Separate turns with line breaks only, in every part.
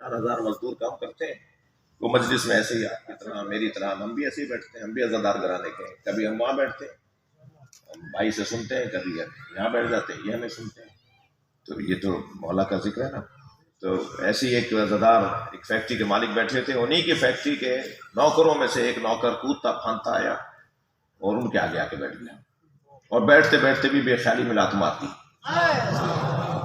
4,000 مزدور کام کرتے ہیں، وہ مجلس میں ایسے ہی آپ کی طرح میری طرح ہم بھی ایسے ہی بیٹھتے ہیں، ہم بھی عزادار گھرانے کے ہیں، کبھی ہم وہاں بیٹھتے ہیں ہم بھائی سے سنتے ہیں، کبھی یہاں بیٹھ جاتے ہیں یہ ہمیں سنتے ہیں. تو یہ تو مولا کا ذکر ہے نا. تو ایسی ایک عزادار ایک فیکٹری کے مالک بیٹھے تھے، انہی کی فیکٹری کے نوکروں میں سے ایک نوکر کودتا پھاندتا آیا اور ان کے آگے آ کے بیٹھ گیا، اور بیٹھتے بیٹھتے بھی بے خیالی میں لات مارتی.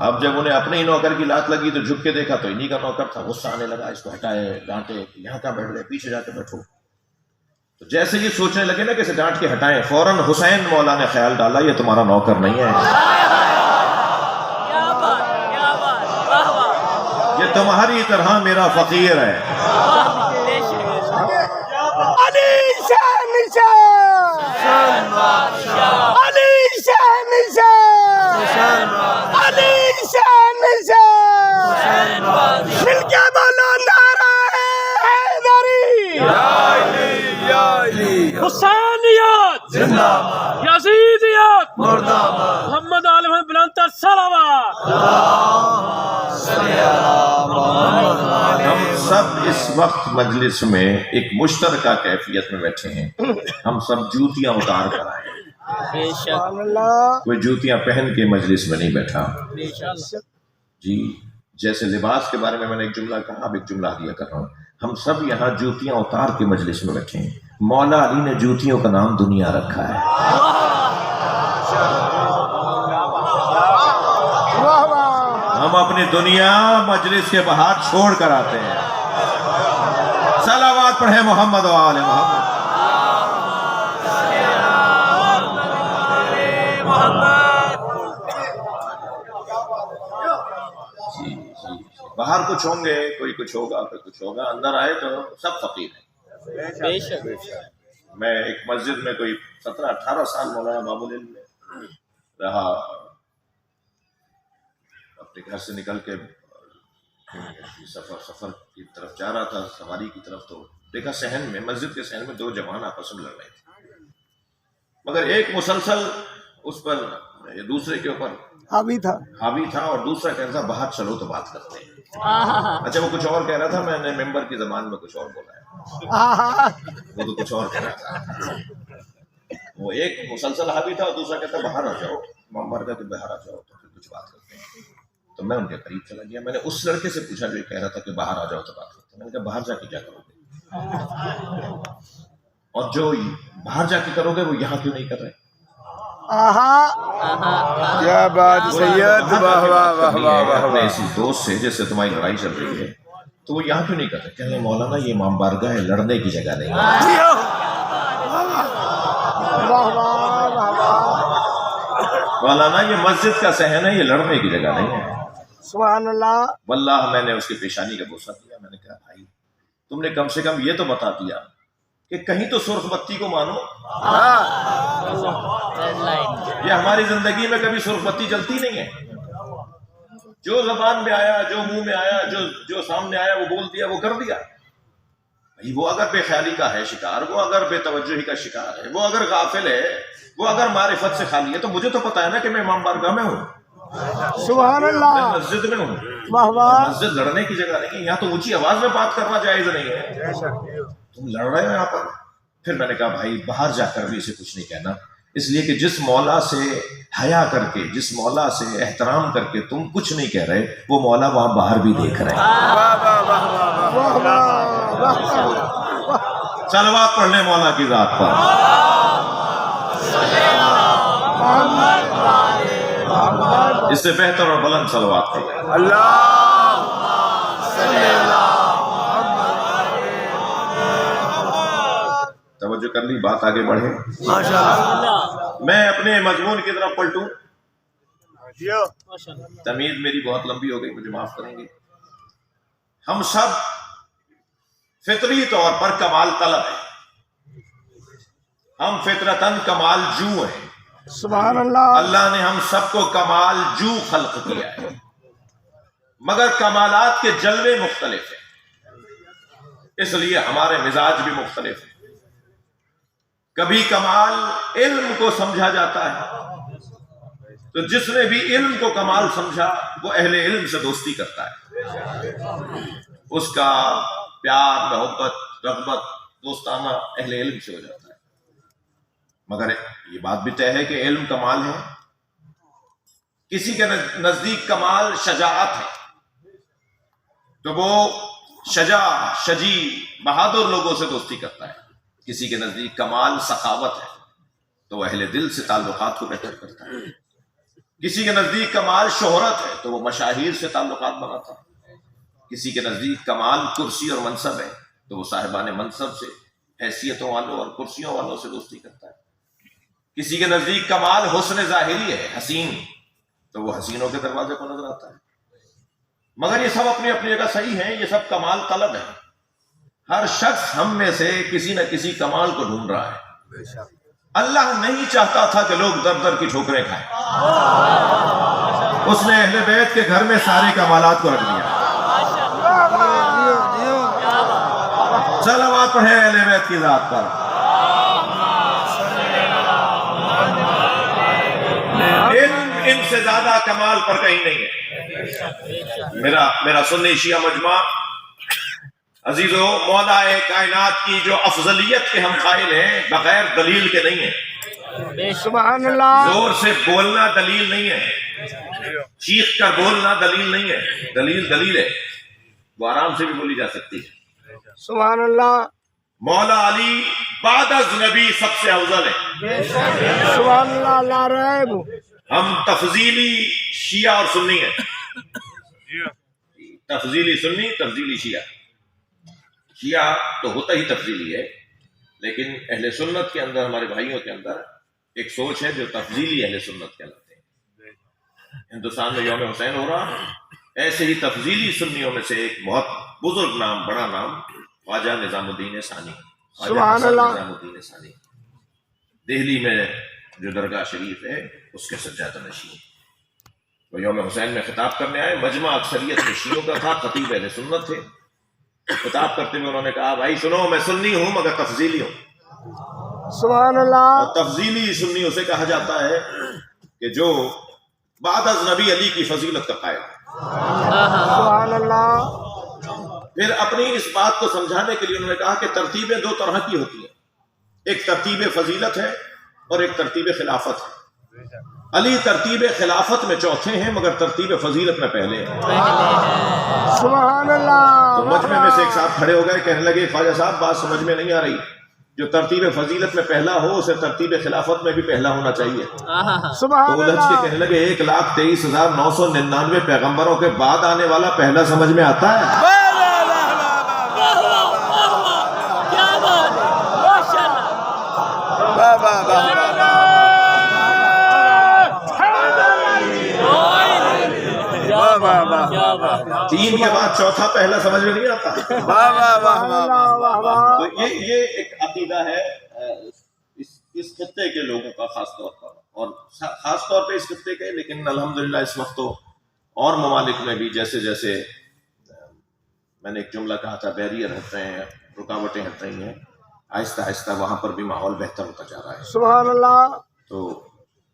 اب جب انہیں اپنے ہی نوکر کی لات لگی تو جھک کے دیکھا تو انہی کا نوکر تھا. غصہ آنے لگا، اس کو ہٹائے ڈانٹے، یہاں کہاں بیٹھ گئے، پیچھے جا کے بیٹھو. تو جیسے یہ سوچنے لگے نا کہ اسے ڈانٹ کے ہٹائیں، فوراً حسین مولا نے خیال ڈالا یہ تمہارا نوکر نہیں ہے، یہ تمہاری طرح میرا فقیر ہے.
علی شاہ نشان، علی شاہ نشان، علی شاہ نشان، مل کے بولو نعرہ حیدری، حسینیت یزیدیت محمد آل محمد بلند صلوات.
ہم سب اس وقت مجلس میں ایک مشترکہ کیفیت میں بیٹھے ہیں، ہم سب جوتیاں اتار کر آئے ہیں. کوئی جوتیاں پہن کے مجلس میں نہیں بیٹھا. جی جیسے لباس کے بارے میں نے ایک جملہ کہا، اب ایک جملہ دیا کر رہا ہوں. ہم سب یہاں جوتیاں اتار کے مجلس میں بیٹھے ہیں. مولا علی نے جوتیوں کا نام دنیا رکھا ہے. ہم اپنی دنیا مجلس کے باہر چھوڑ کر آتے ہیں. صلوات پڑھیں محمد و آل محمد. باہر کچھ ہوں گے، کوئی کچھ ہوگا، کوئی کچھ ہوگا، اندر آئے تو سب فقیر ہیں. میں ایک مسجد میں کوئی 17-18 سال مولانا باب العلم میں رہا. اپنے گھر سے نکل کے سفر کی طرف جا رہا تھا، سواری کی طرف، تو دیکھا صحن میں، مسجد کے صحن میں 2 جوان آپس میں لڑ رہے تھے، مگر ایک مسلسل اس پر دوسرے کے اوپر حاوی تھا اور دوسرا کہہ رہا تھا باہر چلو تو بات کرتے ہیں. اچھا وہ کچھ اور کہہ رہا تھا، میں نے ممبر کی زبان میں کچھ اور بولا ہے، وہ تو کچھ اور کہہ رہا تھا. وہ ایک مسلسل حاوی تھا اور دوسرا کہتا باہر آ جاؤ، ممبر کا کہ باہر آ جاؤ تو پھر کچھ بات کرتے ہیں. تو میں ان کے قریب چلا گیا. میں نے اس لڑکے سے پوچھا جو کہہ رہا تھا کہ باہر آ جاؤ تو بات کرتے ہیں. میں نے کہا باہر جا کے کیا کرو گے، اور جو باہر جا کے کرو گے وہ یہاں کیوں نہیں کر رہے؟
کیا بات سید، واہ واہ واہ واہ.
اپنے اسی دوست سے جس سے تمہاری لڑائی چل رہی ہے تو وہ یہاں کیوں نہیں کرتے؟ کہنے مولانا یہ امام بارگاہ ہے، لڑنے کی جگہ نہیں ہے. مولانا یہ مسجد کا صحن ہے، یہ لڑنے کی جگہ نہیں ہے.
سبحان اللہ.
واللہ میں نے اس کی پیشانی کا بوسہ دیا. میں نے کہا بھائی تم نے کم سے کم یہ تو بتا دیا کہ کہیں تو سرخ بتی کو مانو. یہ ہماری زندگی میں کبھی سرخ بتی جلتی نہیں ہے. جو زبان میں آیا، جو منہ میں آیا، جو سامنے آیا وہ بول دیا، وہ کر دیا. وہ اگر بے خیالی کا ہے شکار، وہ اگر بے توجہی کا شکار ہے، وہ اگر غافل ہے، وہ اگر معرفت سے خالی ہے، تو مجھے تو پتا ہے نا کہ میں امام بارگاہ میں ہوں،
سبحان اللہ،
میں مسجد میں ہوں.
واہ واہ.
مسجد لڑنے کی جگہ نہیں ہے، یہاں تو اونچی آواز میں بات کرنا جائز نہیں ہے. تم لڑ رہے ہو یہاں پر. پھر میں نے کہا بھائی باہر جا کر بھی اسے کچھ نہیں کہنا، اس لیے کہ جس مولا سے حیا کر کے، جس مولا سے احترام کر کے تم کچھ نہیں کہہ رہے، وہ مولا وہاں باہر بھی دیکھ رہے ہیں. صلوات پڑھ لیں مولا کی ذات پر. اس سے بہتر اور بلند صلوات پڑھ لیں. توجہ کر لی، بات آگے بڑھے. میں اپنے مضمون کی طرف پلٹوں. تمیز میری بہت لمبی ہو گئی، مجھے معاف کریں گے. ہم سب فطری طور پر کمال طلب ہیں، ہم فطرتاً کمال جو ہیں.
سبحان اللہ.
اللہ نے ہم سب کو کمال جو خلق کیا ہے، مگر کمالات کے جلوے مختلف ہیں، اس لیے ہمارے مزاج بھی مختلف ہیں. کبھی کمال علم کو سمجھا جاتا ہے، تو جس نے بھی علم کو کمال سمجھا وہ اہل علم سے دوستی کرتا ہے. اس کا پیار محبت رغبت دوستانہ اہل علم سے ہو جاتا ہے. مگر یہ بات بھی طے ہے کہ علم کمال ہے. کسی کے نزدیک کمال شجاعت ہے تو وہ شجی بہادر لوگوں سے دوستی کرتا ہے. کسی کے نزدیک کمال سخاوت ہے تو وہ اہل دل سے تعلقات کو بہتر کرتا ہے. کسی کے نزدیک کمال شہرت ہے تو وہ مشاہیر سے تعلقات بناتا ہے. کسی کے نزدیک کمال کرسی اور منصب ہے تو وہ صاحبان منصب سے حیثیتوں والوں اور کرسیوں والوں سے دوستی کرتا ہے. کسی کے نزدیک کمال حسن ظاہری ہے حسین تو وہ حسینوں کے دروازے کو نظر آتا ہے. مگر یہ سب اپنی اپنی جگہ صحیح ہیں. یہ سب کمال طلب ہے. ہر شخص ہم میں سے کسی نہ کسی کمال کو ڈھونڈ رہا ہے. اللہ نہیں چاہتا تھا کہ لوگ در در کی ٹھوکریں کھائیں. اس نے اہل بیت کے گھر میں سارے کمالات کو رکھ دیا. صلوات پڑھیں اہل بیت کی ذات پر. ان سے زیادہ کمال پر کہیں نہیں ہے. میرا سنی شیعہ مجمع عزیزو مولا کائنات کی جو افضلیت کے ہم قائل ہیں بغیر دلیل کے نہیں ہیں.
سبحان اللہ.
زور سے بولنا دلیل نہیں ہے. چیخ کر بولنا دلیل نہیں ہے. دلیل ہے وہ آرام سے بھی بولی جا سکتی ہے.
سبحان اللہ.
مولا علی بعد از نبی سب سے افضل ہے.
سبحان اللہ لا ریب.
ہم تفضیلی شیعہ اور سنی ہیں. تفضیلی سنی تفضیلی شیعہ. شیعہ تو ہوتا ہی تفضیلی ہے لیکن اہل سنت کے اندر ہمارے بھائیوں کے اندر ایک سوچ ہے جو تفضیلی اہل سنت کہلاتے ہیں. ہندوستان میں یوم حسین ہو رہا ایسے ہی تفضیلی سنیوں میں سے ایک بہت بزرگ نام بڑا نام خواجہ نظام الدین ثانی.
سبحان اللہ.
نظام الدین ثانی دہلی میں جو درگاہ شریف ہے اس کے سجادہ نشین. وہ یوم حسین میں خطاب کرنے آئے. مجمع اکثریت کے شیعوں کا تھا. خطیب اہل سنت تھے. خطاب کرتے ہوئے انہوں نے کہا بھائی سنو میں سنی ہوں مگر تفضیلی ہوں.
سبحان اللہ.
اور تفضیلی سنی اسے کہا جاتا ہے کہ جو بعد از نبی علی کی فضیلت کا قائل ہے.
سبحان اللہ.
پھر اپنی اس بات کو سمجھانے کے لیے انہوں نے کہا کہ ترتیبیں دو طرح کی ہوتی ہیں. ایک ترتیب فضیلت ہے اور ایک ترتیب خلافت ہے. علی ترتیب خلافت میں چوتھے ہیں مگر ترتیب فضیلت میں پہلے ہیں.
سبحان اللہ.
تو مجمع میں سے ایک صاحب کھڑے ہو گئے کہنے لگے خواجہ صاحب بات سمجھ میں نہیں آ رہی. جو ترتیب فضیلت میں پہلا ہو اسے ترتیب خلافت میں بھی پہلا ہونا چاہیے.
سبحان
تو الجھ کے کہنے لگے 1,23,999 پیغمبروں کے بعد آنے والا پہلا سمجھ میں آتا ہے. تین کے بعد چوتھا پہلا سمجھ میں نہیں آتا. تو یہ ایک عقیدہ ہے اس خطے کے لوگوں کا خاص طور پر اور خاص طور پہ اس خطے کے. لیکن الحمدللہ اس وقت تو اور ممالک میں بھی جیسے جیسے میں نے ایک جملہ کہا تھا بیریئر ہٹ رہے ہیں رکاوٹیں ہٹ رہی ہیں آہستہ آہستہ وہاں پر بھی ماحول بہتر ہوتا جا رہا ہے.
سبحان اللہ.
تو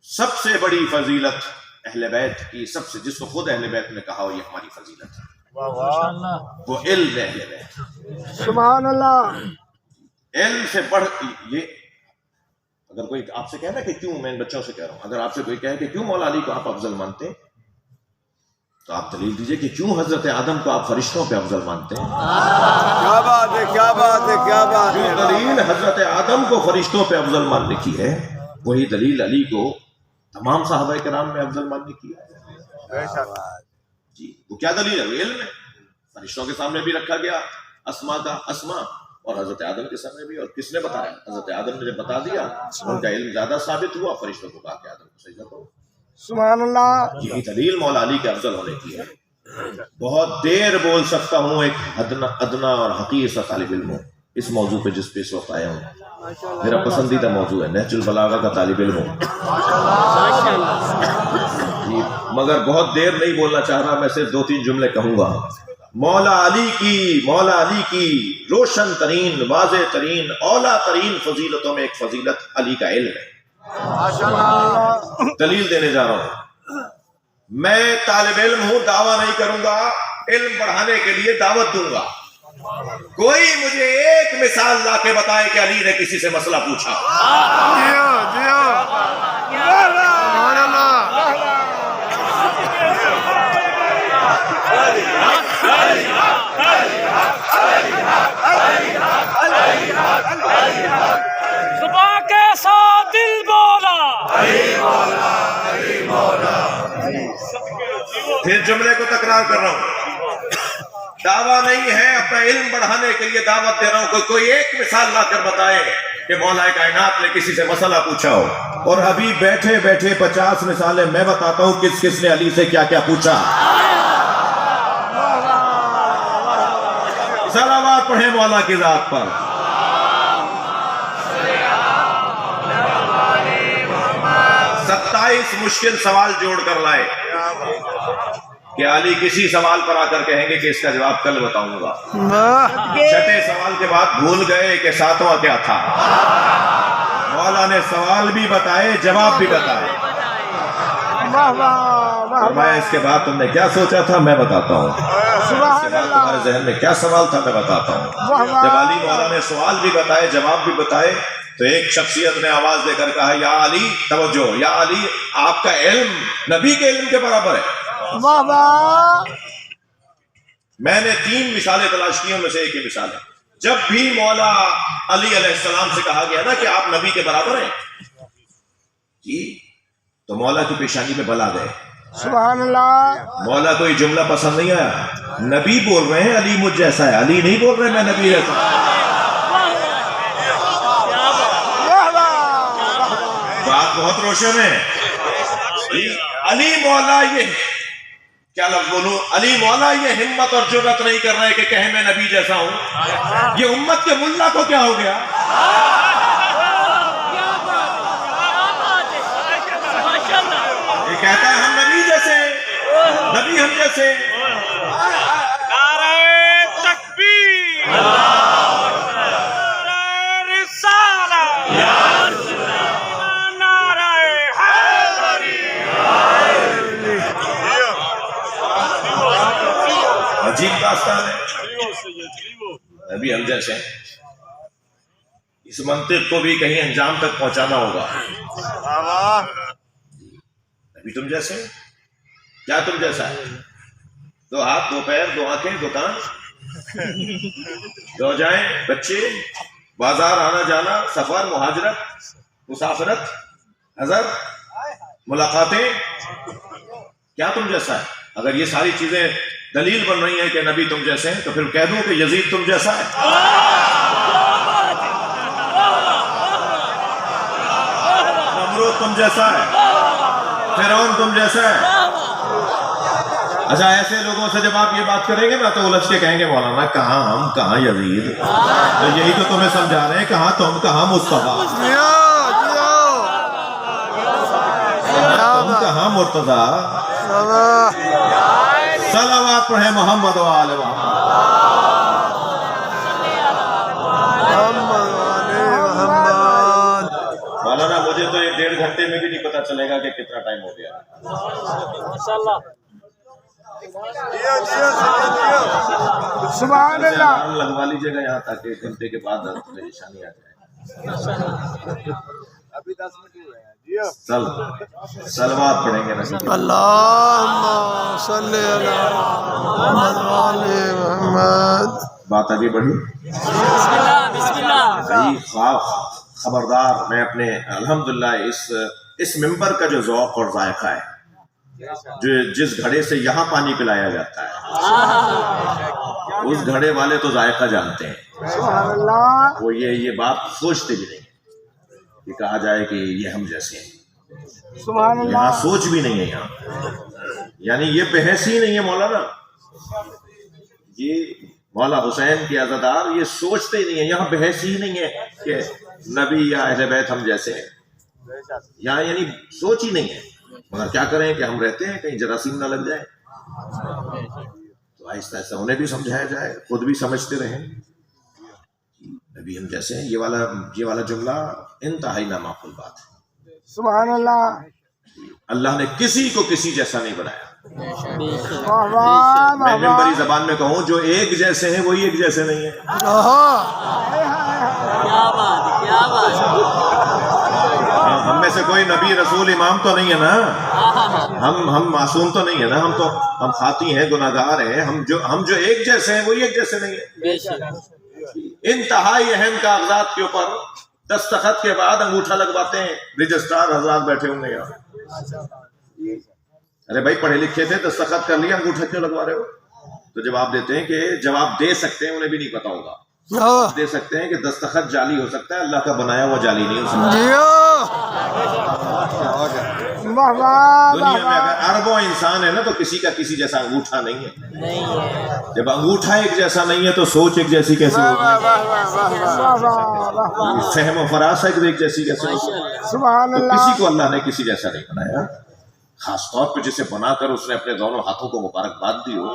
سب سے بڑی فضیلت اہل بیت کی جس کو خود اہل بیت نے کہا ہو یہ ہماری فضیلت ہے وہ علم اہل بیت.
سبحان اللہ.
علم سے پڑھ یہ اگر کوئی آپ سے کہنا کہ کیوں میں ان بچوں سے کہہ رہا ہوں اگر آپ سے کوئی کہے کہ کیوں مولا علی کو آپ افضل مانتے ہیں تو آپ دلیل دیجئے کہ کیوں حضرت آدم کو آپ فرشتوں پہ افضل مانتے ہیں.
کیا بات ہے کیا بات ہے کیا بات
جو
ہے.
دلیل حضرت آدم کو فرشتوں پہ افضل ماننے کی ہے وہی دلیل علی کو تمام صحابہ کرام میں افضل ماننے کی ہے. جی وہ کیا دلیل ہے؟ وہ علم ہے. فرشتوں کے سامنے بھی رکھا گیا اسما کا اسما اور حضرت آدم کے سامنے بھی. اور کس نے بتایا؟ حضرت آدم نے جب بتا دیا ان کا علم زیادہ ثابت ہوا. فرشتوں کو کہا کہ آدم کو سجدہ کرو.
سبحان اللہ.
یہی دلیل مولا علی کے افضل ہونے کی ہے. بہت دیر بول سکتا ہوں ایک ادنا اور حقیر سا طالب علم ہوں اس موضوع پہ جس پہ اس وقت آیا ہوں. میرا پسندیدہ موضوع ہے نہج البلاغہ کا طالب علم ہوں مگر بہت دیر نہیں بولنا چاہ رہا. میں صرف 2-3 جملے کہوں گا. مولا علی کی روشن ترین واضح ترین اولا ترین فضیلتوں میں ایک فضیلت علی کا علم ہے. دلیل دینے جا رہا ہوں. میں طالب علم ہوں دعویٰ نہیں کروں گا علم بڑھانے کے لیے دعوت دوں گا. کوئی مجھے ایک مثال لا کے بتائے کہ علی نے کسی سے مسئلہ پوچھا.
جیو جیو سبحان اللہ.
صبح کیسا دل بولا.
پھر جملے کو تکرار کر رہا ہوں. دعویٰ نہیں ہے، اپنا علم بڑھانے کے لیے دعوت دے رہا ہوں. کوئی ایک مثال لا کر بتائے کہ مولا کائنات نے کسی سے مسئلہ پوچھا ہو. اور ابھی بیٹھے بیٹھے 50 مثالیں میں بتاتا ہوں کس کس نے علی سے کیا کیا پوچھا. صلوات پڑھیں مولا کی ذات پر. ستائیس مشکل سوال جوڑ کر لائے کہ علی کسی سوال پر آ کر کہیں گے کہ اس کا جواب کل بتاؤں گا. چھٹے سوال کے بعد بھول گئے کہ ساتواں کیا تھا. مولا نے سوال بھی بتائے، جواب بھی بتائے. فرمایا اس کے بعد تم نے کیا سوچا تھا میں بتاتا ہوں. اس کے بعد تمہارے ذہن میں کیا سوال تھا میں بتاتا ہوں. جب علی مولا نے سوال بھی بتائے، جواب بھی بتائے، تو ایک شخصیت نے آواز دے کر کہا یا علی توجہ، یا علی آپ کا علم نبی کے علم کے برابر ہے. میں نے 3 مثالیں تلاش کی، ان میں سے ایک ہی مثال ہے. جب بھی مولا علی علیہ السلام سے کہا گیا نا کہ آپ نبی کے برابر ہیں جی، تو مولا کی پیشانی پہ بل آ گئے.
سبحان اللہ.
مولا کو یہ جملہ پسند نہیں آیا. نبی بول رہے ہیں علی مجھ جیسا ہے، علی نہیں بول رہے میں نبی جیسا ہوں. بات بہت روشن ہے. علی مولا یہ کیا لفظ بولوں، علی مولا یہ ہمت اور جرأت نہیں کر رہے کہ کہیں میں نبی جیسا ہوں. یہ امت کے ملا کو کیا ہو گیا؟ یہ کہتا ہے ہم نبی جیسے ہیں، نبی ہم جیسے.
نعرہ تکبیر، نعرہ رسالت، نعرہ حیدری.
عجیب داستان ہے. نبی ہم جیسے ہیں، اس منطق کو بھی کہیں انجام تک پہنچانا ہوگا. نبی تم جیسے ہیں، کیا تم جیسا ہے؟ 2 ہاتھ 2 پیر 2 آنکھیں 2 کان 2 جائیں، بچے، بازار آنا جانا، سفر، مہاجرت، مسافرت، حضر، ملاقاتیں. کیا تم جیسا ہے؟ اگر یہ ساری چیزیں دلیل بن رہی ہیں کہ نبی تم جیسے ہیں، تو پھر کہہ دوں کہ یزید تم جیسا ہے، نمرود تم جیسا ہے، فرعون تم جیسا ہے. اچھا ایسے لوگوں سے جب آپ یہ بات کریں گے نا تو الجھ کے کہیں گے مولانا کہاں ہم کہاں یزید. تو یہی تو تمہیں سمجھا رہے ہیں، کہاں تم کہاں مصطفیٰ، تم کہاں مرتضیٰ. صلوات پڑھیں محمد و آل محمد. مولانا مجھے تو یہ 1.5 گھنٹے میں بھی نہیں پتا چلے گا کہ کتنا ٹائم ہو گیا.
سبحان اللہ.
لگوا لیجیے گا یہاں تک 1 گھنٹے کے بعد پریشانی آ جائے.
ابھی 10 منٹ ہوئے ہیں.
صلوات پڑھیں گے نبی.
اللہم صلی علی محمد و آل محمد.
بات آگے بڑھی. خبردار، میں اپنے الحمدللہ اس ممبر کا جو ذوق اور ذائقہ ہے، جو جس گھڑے سے یہاں پانی پلایا جاتا ہے، اس گھڑے والے تو ذائقہ جانتے ہیں.
سبحان اللہ.
وہ یہ بات سوچتے بھی نہیں کہ کہا جائے کہ یہ ہم جیسے ہیں.
سبحان
یہاں
اللہ.
سوچ بھی نہیں ہے یہاں، یعنی یہ بحث ہی نہیں ہے مولانا. یہ مولا حسین کے عزادار یہ سوچتے ہی نہیں ہے، یہاں بحث ہی نہیں ہے کہ نبی یا اہل بیت ہم جیسے ہیں. یہاں یعنی سوچ ہی نہیں ہے. مگر کیا کریں کہ ہم رہتے ہیں کہیں جراثیم نہ لگ جائے، تو آہستہ آہستہ انہیں بھی سمجھایا جائے، خود بھی سمجھتے رہیں. نبی ہم جیسے ہیں، یہ والا جملہ انتہائی نامعقول بات ہے.
سبحان اللہ.
اللہ نے کسی کو کسی جیسا نہیں بنایا. میں منبری زبان میں کہوں جو ایک جیسے ہیں وہی ایک جیسے نہیں ہیں. ہم میں سے کوئی نبی رسول امام تو نہیں ہے نا, ہم معصوم تو نہیں ہے نا, ہم خاطی ہیں, گناہگار ہیں. ہم جو ایک جیسے ہیں وہی ایک جیسے نہیں ہیں. انتہائی اہم کاغذات کے اوپر دستخط کے بعد انگوٹھا لگواتے ہیں. رجسٹرار حضرات بیٹھے ہوں گے یہاں. ارے بھائی پڑھے لکھے تھے, دستخط کر لیا, انگوٹھا کیوں لگوا رہے ہو؟ تو جواب دیتے ہیں کہ جواب دے سکتے ہیں, انہیں بھی نہیں پتا ہوگا. دے سکتے ہیں کہ دستخط جعلی ہو سکتا ہے, اللہ کا بنایا ہوا جعلی نہیں ہو سکتا. دنیا میں اگر اربوں انسان ہے نا تو کسی کا کسی جیسا انگوٹھا نہیں ہے. جب انگوٹھا ایک جیسا نہیں ہے تو سوچ ایک جیسی کیسے ہوگی؟ فہم و فراست ایک جیسی کیسے ہوگی؟ تو کسی کو اللہ نے کسی جیسا نہیں بنایا. خاص طور پہ جسے بنا کر اس نے اپنے دونوں ہاتھوں کو مبارکباد دی ہو.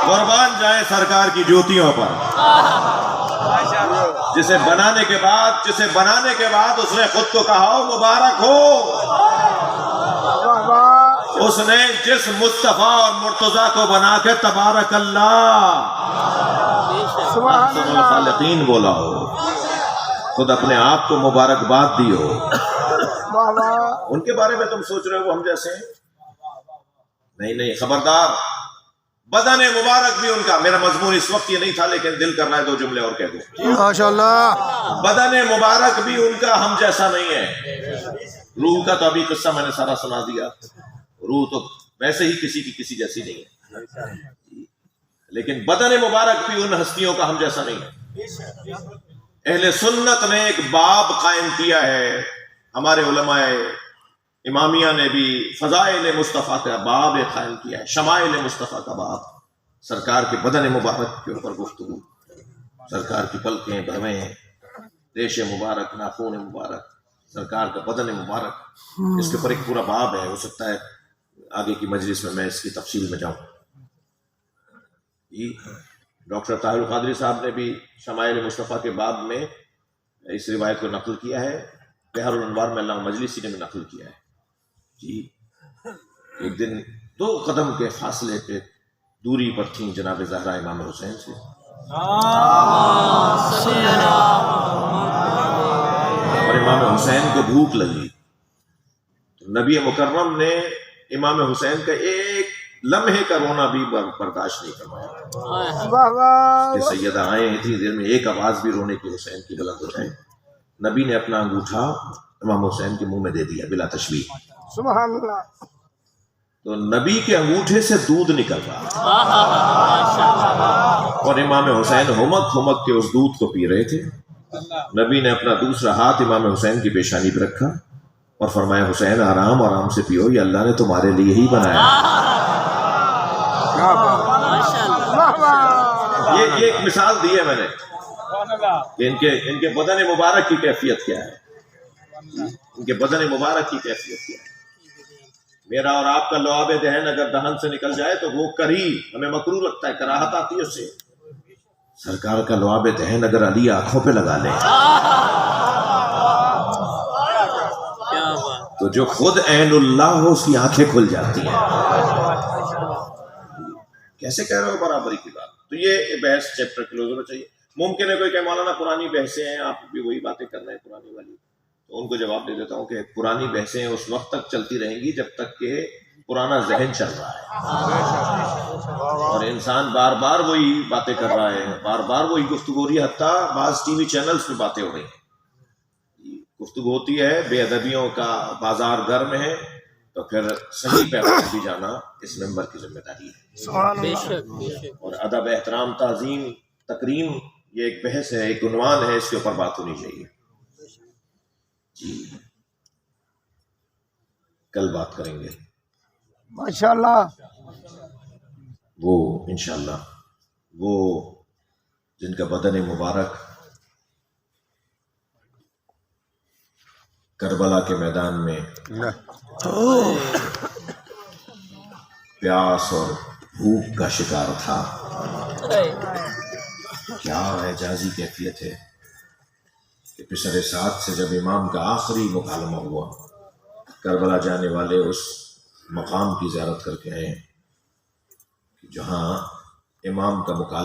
قربان جائیں سرکار کی جوتیوں پر. جسے بنانے کے بعد اس نے خود کو کہا ہو مبارک ہو. اس نے جس مصطفیٰ اور مرتضیٰ کو بنا کے تبارک اللہ احسن الخالقین بولا ہو, خود اپنے آپ کو مبارکباد دی ہو. ان کے بارے میں تم سوچ رہے ہو وہ ہم جیسے ہیں؟ نہیں, خبردار. بدن مبارک بھی ان کا, میرا مضمون اس وقت یہ نہیں تھا لیکن دل کر رہا ہے 2 جملے اور کہہ دوں.
ماشاءاللہ.
بدن مبارک بھی ان کا ہم جیسا نہیں ہے. روح کا تو ابھی قصہ میں نے سارا سنا دیا. روح تو ویسے ہی کسی کی کسی جیسی نہیں ہے, لیکن بدن مبارک بھی ان ہستیوں کا ہم جیسا نہیں ہے. اہل سنت نے ایک باب قائم کیا ہے, ہمارے علماء امامیہ نے بھی فضائل مصطفیٰ کا باب قائم کیا ہے, شمائل مصطفیٰ کا باب. سرکار کے بدن مبارک کے اوپر گفتگو, سرکار کی پلکیں, بھویں, ریش مبارک, ناخون مبارک, سرکار کا بدن مبارک, اس کے اوپر ایک پورا باب ہے. ہو سکتا ہے آگے کی مجلس میں اس کی تفصیل میں جاؤں. ڈاکٹر طاہر القادری صاحب نے بھی شمائل مصطفیٰ کے باب میں اس روایت کو نقل کیا ہے. بحر الانوار میں علامہ مجلسی نے بھی نقل کیا ہے. ایک دن 2 قدم کے فاصلے پہ دوری پر تھیں جناب زہرا امام حسین سے. اور امام حسین کو بھوک لگی تو نبی مکرم نے امام حسین کا ایک لمحے کا رونا بھی برداشت نہیں فرمایا. کہ سیدہ آئیں اتنی دیر میں ایک آواز بھی رونے کی حسین کی بلند ہو جائے. نبی نے اپنا انگوٹھا امام حسین کے منہ میں دے دیا بلا تشبیہ.
سبحان اللہ.
تو نبی کے انگوٹھے سے دودھ نکل رہا اور امام حسین ہمک کے اس دودھ کو پی رہے تھے. نبی نے اپنا دوسرا ہاتھ امام حسین کی پیشانی پہ رکھا اور فرمایا حسین آرام سے پیو, یہ اللہ نے تمہارے لیے ہی بنایا. یہ ایک مثال دی ہے میں نے کہ ان کے بدن مبارک کی کیفیت کیا ہے. ان کے بدن مبارک کی کیفیت کیا ہے. میرا اور آپ کا لعاب دہن اگر دہن سے نکل جائے تو وہ کری ہمیں مکروہ لگتا ہے, کراہت آتی ہے اس سے. سرکار کا لعاب دہن اگر علی آنکھوں پہ لگا لے تو جو خود عین اللہ ہو اس کی آنکھیں کھل جاتی ہیں. کیسے کہہ رہے ہو برابری کی بات؟ تو یہ بحث چیپٹر کلوز ہونا چاہیے. ممکن ہے کوئی کہ مولانا پرانی بحثیں ہیں, آپ بھی وہی باتیں کر رہے ہیں پرانی والی. تو ان کو جواب دے دیتا ہوں کہ پرانی بحثیں اس وقت تک چلتی رہیں گی جب تک کہ پرانا ذہن چل رہا ہے اور انسان بار بار وہی باتیں کر رہا ہے, بار بار وہی گفتگو ہو رہی ہے. حتیٰ بعض ٹی وی چینلز پہ باتیں ہو رہی ہیں, گفتگو ہوتی ہے, بے ادبیوں کا بازار گرم ہے, تو پھر صحیح پیغام بھی جانا اس ممبر کی ذمہ داری ہے. اور ادب, احترام, تعظیم, تکریم یہ ایک بحث ہے, ایک عنوان ہے, اس کے اوپر بات ہونی چاہیے. جی کل بات کریں گے
ماشاءاللہ.
وہ انشاءاللہ وہ جن کا بدن مبارک کربلا کے میدان میں پیاس اور بھوک کا شکار تھا. کیا اعجازی کیفیت ہے کہ کہ پسر سعد سے جب امام کا آخری مکالمہ ہوا، کربلا جانے والے اس مقام کی زیارت کر کے آئے جہاں امام کا مکالمہ